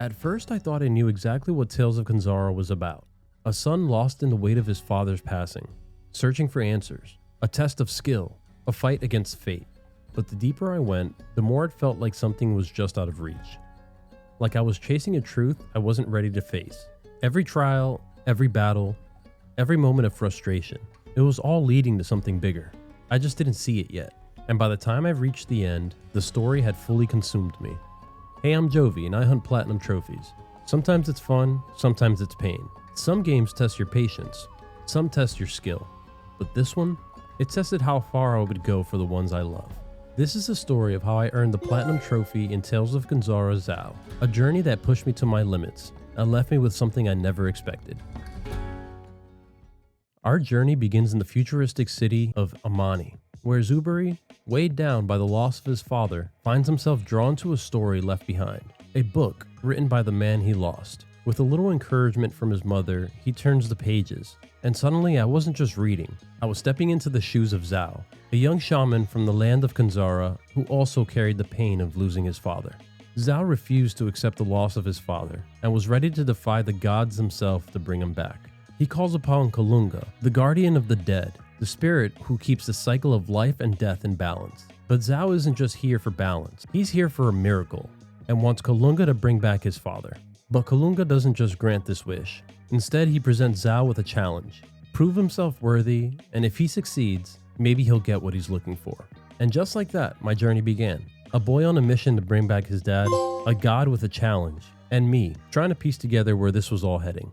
At first, I thought I knew exactly what Tales of Kenzera was about. A son lost in the weight of his father's passing, searching for answers, a test of skill, a fight against fate. But the deeper I went, the more it felt like something was just out of reach. Like I was chasing a truth I wasn't ready to face. Every trial, every battle, every moment of frustration, it was all leading to something bigger. I just didn't see it yet. And by the time I reached the end, the story had fully consumed me. Hey, I'm Jovi and I hunt platinum trophies. Sometimes it's fun, sometimes it's pain. Some games test your patience, some test your skill. But this one, it tested how far I would go for the ones I love. This is the story of how I earned the platinum trophy in Tales of Kenzera Zao, a journey that pushed me to my limits and left me with something I never expected. Our journey begins in the futuristic city of Amani, where Zuberi, weighed down by the loss of his father, finds himself drawn to a story left behind, a book written by the man he lost. With a little encouragement from his mother, he turns the pages, and suddenly I wasn't just reading, I was stepping into the shoes of Zao, a young shaman from the land of Kenzera who also carried the pain of losing his father. Zao refused to accept the loss of his father, and was ready to defy the gods themselves to bring him back. He calls upon Kalunga, the guardian of the dead, the spirit who keeps the cycle of life and death in balance. But Zao isn't just here for balance, he's here for a miracle, and wants Kalunga to bring back his father. But Kalunga doesn't just grant this wish. Instead, he presents Zao with a challenge. Prove himself worthy, and if he succeeds, maybe he'll get what he's looking for. And just like that, my journey began. A boy on a mission to bring back his dad, a god with a challenge, and me, trying to piece together where this was all heading.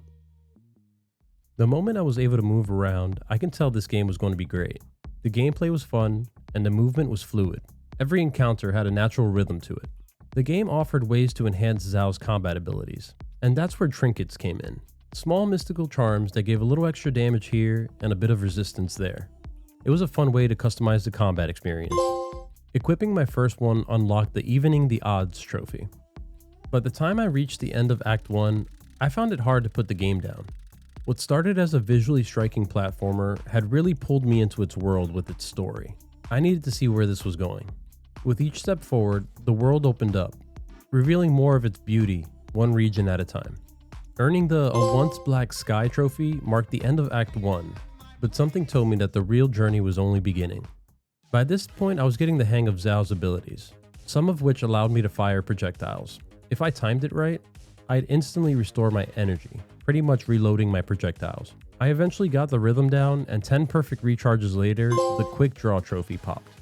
The moment I was able to move around, I can tell this game was going to be great. The gameplay was fun, and the movement was fluid. Every encounter had a natural rhythm to it. The game offered ways to enhance Zao's combat abilities, and that's where trinkets came in. Small mystical charms that gave a little extra damage here and a bit of resistance there. It was a fun way to customize the combat experience. Equipping my first one unlocked the Evening the Odds trophy. By the time I reached the end of Act 1, I found it hard to put the game down. What started as a visually striking platformer had really pulled me into its world with its story. I needed to see where this was going. With each step forward, the world opened up, revealing more of its beauty, one region at a time. Earning the A Once Black Sky trophy marked the end of Act 1, but something told me that the real journey was only beginning. By this point, I was getting the hang of Zao's abilities, some of which allowed me to fire projectiles. If I timed it right, I'd instantly restore my energy, pretty much reloading my projectiles. I eventually got the rhythm down, and 10 perfect recharges later, the Quick Draw trophy popped.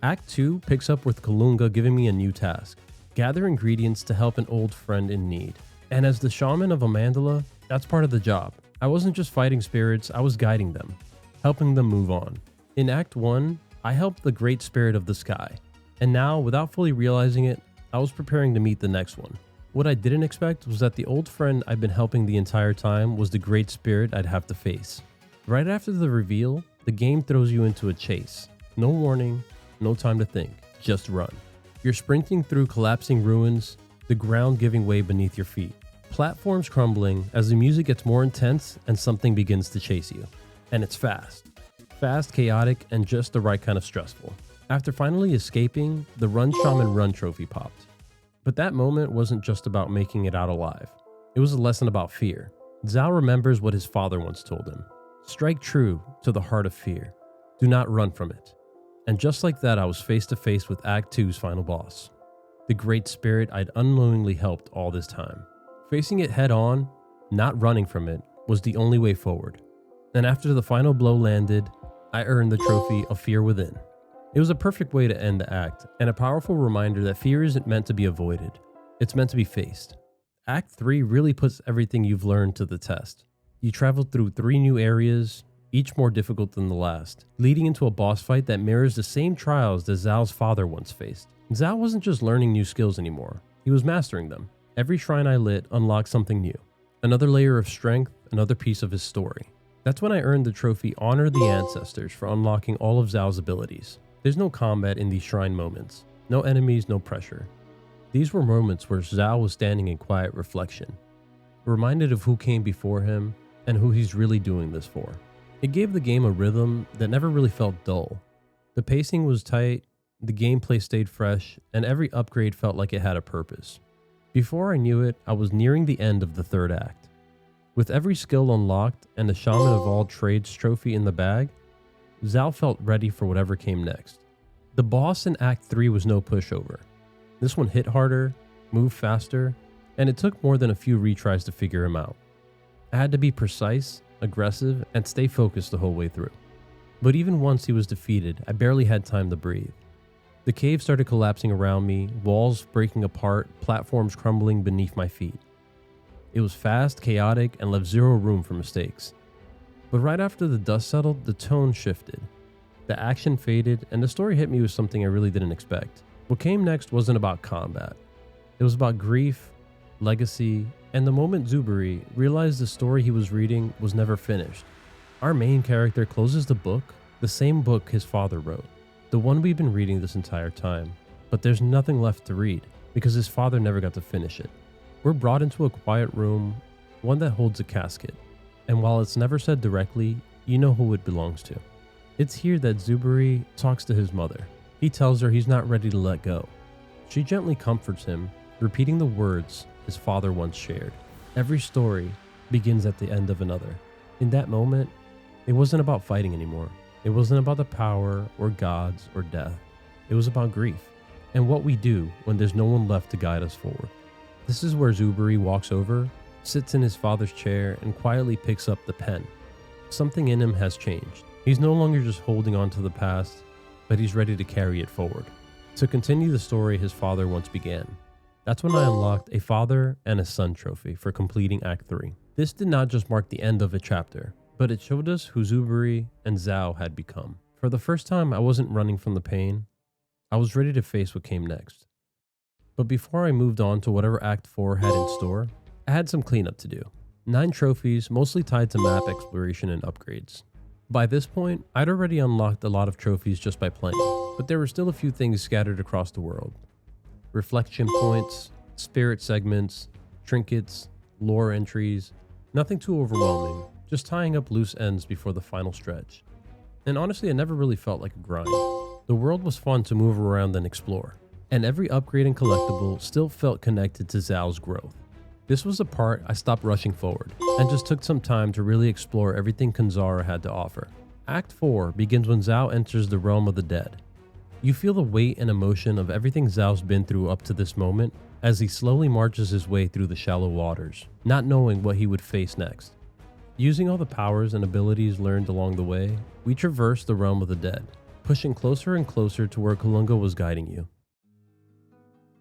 Act 2 picks up with Kalunga giving me a new task: gather ingredients to help an old friend in need. And as the shaman of Amandala, that's part of the job. I wasn't just fighting spirits, I was guiding them, helping them move on. In Act 1, I helped the Great Spirit of the Sky, and now, without fully realizing it, I was preparing to meet the next one. What I didn't expect was that the old friend I'd been helping the entire time was the Great Spirit I'd have to face. Right after the reveal, the game throws you into a chase. No warning, no time to think, just run. You're sprinting through collapsing ruins, the ground giving way beneath your feet. Platforms crumbling as the music gets more intense and something begins to chase you. And it's fast. Fast, chaotic, and just the right kind of stressful. After finally escaping, the Run Shaman Run trophy popped. But that moment wasn't just about making it out alive. It was a lesson about fear. Zao remembers what his father once told him. Strike true to the heart of fear. Do not run from it. And just like that, I was face to face with Act 2's final boss. The Great Spirit I'd unknowingly helped all this time. Facing it head on, not running from it, was the only way forward. And after the final blow landed, I earned the trophy of Fear Within. It was a perfect way to end the act, and a powerful reminder that fear isn't meant to be avoided. It's meant to be faced. Act 3 really puts everything you've learned to the test. You traveled through 3 new areas, each more difficult than the last, leading into a boss fight that mirrors the same trials that Zao's father once faced. Zao wasn't just learning new skills anymore, he was mastering them. Every shrine I lit unlocked something new. Another layer of strength, another piece of his story. That's when I earned the trophy Honor the Ancestors for unlocking all of Zao's abilities. There's no combat in these shrine moments. No enemies, no pressure. These were moments where Zao was standing in quiet reflection, reminded of who came before him and who he's really doing this for. It gave the game a rhythm that never really felt dull. The pacing was tight, the gameplay stayed fresh, and every upgrade felt like it had a purpose. Before I knew it, I was nearing the end of the third act. With every skill unlocked and the Shaman of All Trades trophy in the bag, Zhao felt ready for whatever came next. The boss in Act 3 was no pushover. This one hit harder, moved faster, and it took more than a few retries to figure him out. I had to be precise, aggressive, and stay focused the whole way through. But even once he was defeated, I barely had time to breathe. The cave started collapsing around me, walls breaking apart, platforms crumbling beneath my feet. It was fast, chaotic, and left zero room for mistakes. But right after the dust settled, the tone shifted. The action faded, and the story hit me with something I really didn't expect. What came next wasn't about combat. It was about grief, legacy, and the moment Zuberi realized the story he was reading was never finished. Our main character closes the book, the same book his father wrote, the one we've been reading this entire time, but there's nothing left to read because his father never got to finish it. We're brought into a quiet room, one that holds a casket, and while it's never said directly, you know who it belongs to. It's here that Zuberi talks to his mother. He tells her he's not ready to let go. She gently comforts him, repeating the words his father once shared. Every story begins at the end of another. In that moment, it wasn't about fighting anymore. It wasn't about the power or gods or death. It was about grief and what we do when there's no one left to guide us forward. This is where Zuberi walks over, sits in his father's chair, and quietly picks up the pen. Something in him has changed. He's no longer just holding on to the past, but he's ready to carry it forward, to continue the story his father once began. That's when I unlocked a father and a son trophy for completing Act 3. This did not just mark the end of a chapter, but it showed us who Zuberi and Zhao had become. For the first time, I wasn't running from the pain. I was ready to face what came next. But before I moved on to whatever Act 4 had in store, I had some cleanup to do. 9 trophies, mostly tied to map exploration and upgrades. By this point, I'd already unlocked a lot of trophies just by playing, but there were still a few things scattered across the world. Reflection points, spirit segments, trinkets, lore entries, nothing too overwhelming, just tying up loose ends before the final stretch. And honestly, it never really felt like a grind. The world was fun to move around and explore, and every upgrade and collectible still felt connected to Zhao's growth. This was the part I stopped rushing forward, and just took some time to really explore everything Kenzera had to offer. Act 4 begins when Zhao enters the realm of the dead. You feel the weight and emotion of everything Zhao's been through up to this moment as he slowly marches his way through the shallow waters, not knowing what he would face next. Using all the powers and abilities learned along the way, we traverse the realm of the dead, pushing closer and closer to where Kalunga was guiding you.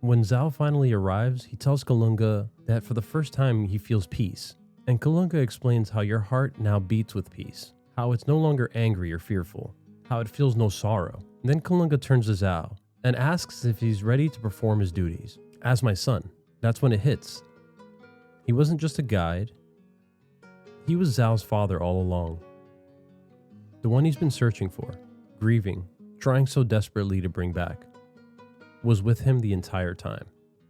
When Zhao finally arrives, he tells Kalunga that for the first time he feels peace, and Kalunga explains how your heart now beats with peace, how it's no longer angry or fearful, how it feels no sorrow. Then Kalunga turns to Zhao and asks if he's ready to perform his duties. As my son, that's when it hits. He wasn't just a guide, he was Zhao's father all along. The one he's been searching for, grieving, trying so desperately to bring back, was with him the entire time.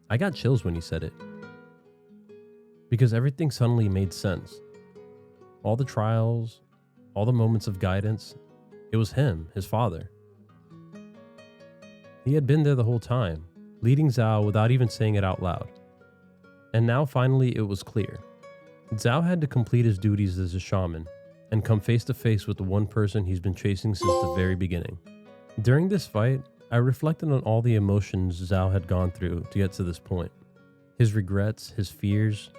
I got chills when he said it, because everything suddenly made sense. All the trials, all the moments of guidance, it was him, his father. He had been there the whole time, leading Zhao without even saying it out loud. And now finally it was clear. Zhao had to complete his duties as a shaman and come face to face with the one person he's been chasing since the very beginning. During this fight, I reflected on all the emotions Zhao had gone through to get to this point. His regrets, his fears,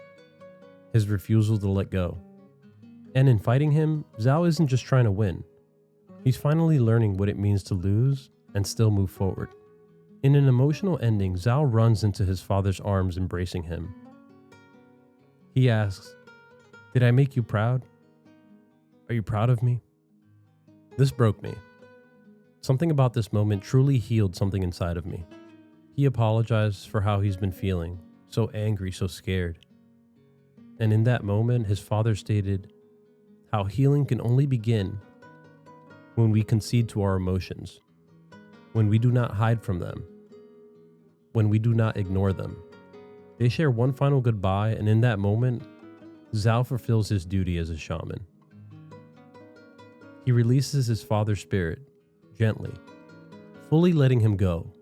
his refusal to let go. And in fighting him, Zhao isn't just trying to win. He's finally learning what it means to lose and still move forward. In an emotional ending, Zhao runs into his father's arms, embracing him. He asks, "Did I make you proud? Are you proud of me?" This broke me. Something about this moment truly healed something inside of me. He apologized for how he's been feeling, so angry, so scared. And in that moment, his father stated how healing can only begin when we concede to our emotions, when we do not hide from them, when we do not ignore them. They share one final goodbye, and in that moment, Zhao fulfills his duty as a shaman. He releases his father's spirit, gently, fully letting him go,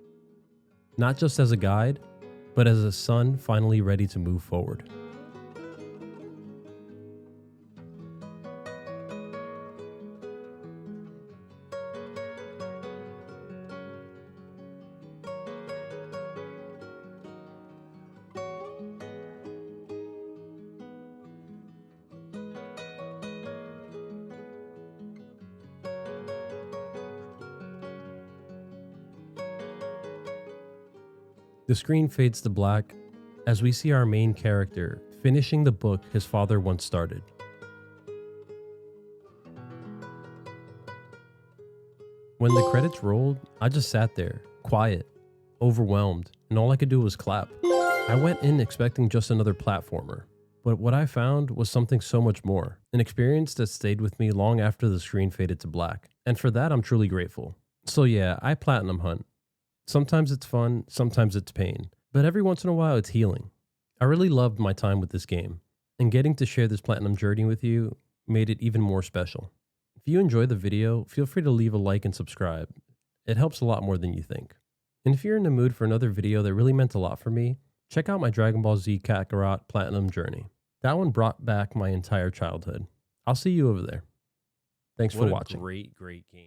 not just as a guide, but as a son finally ready to move forward. The screen fades to black as we see our main character finishing the book his father once started. When the credits rolled, I just sat there, quiet, overwhelmed, and all I could do was clap. I went in expecting just another platformer, but what I found was something so much more, an experience that stayed with me long after the screen faded to black, and for that I'm truly grateful. So yeah, I platinum hunt. Sometimes it's fun, sometimes it's pain, but every once in a while it's healing. I really loved my time with this game, and getting to share this platinum journey with you made it even more special. If you enjoyed the video, feel free to leave a like and subscribe. It helps a lot more than you think. And if you're in the mood for another video that really meant a lot for me, check out my Dragon Ball Z Kakarot Platinum journey. That one brought back my entire childhood. I'll see you over there. Thanks for watching. Great game.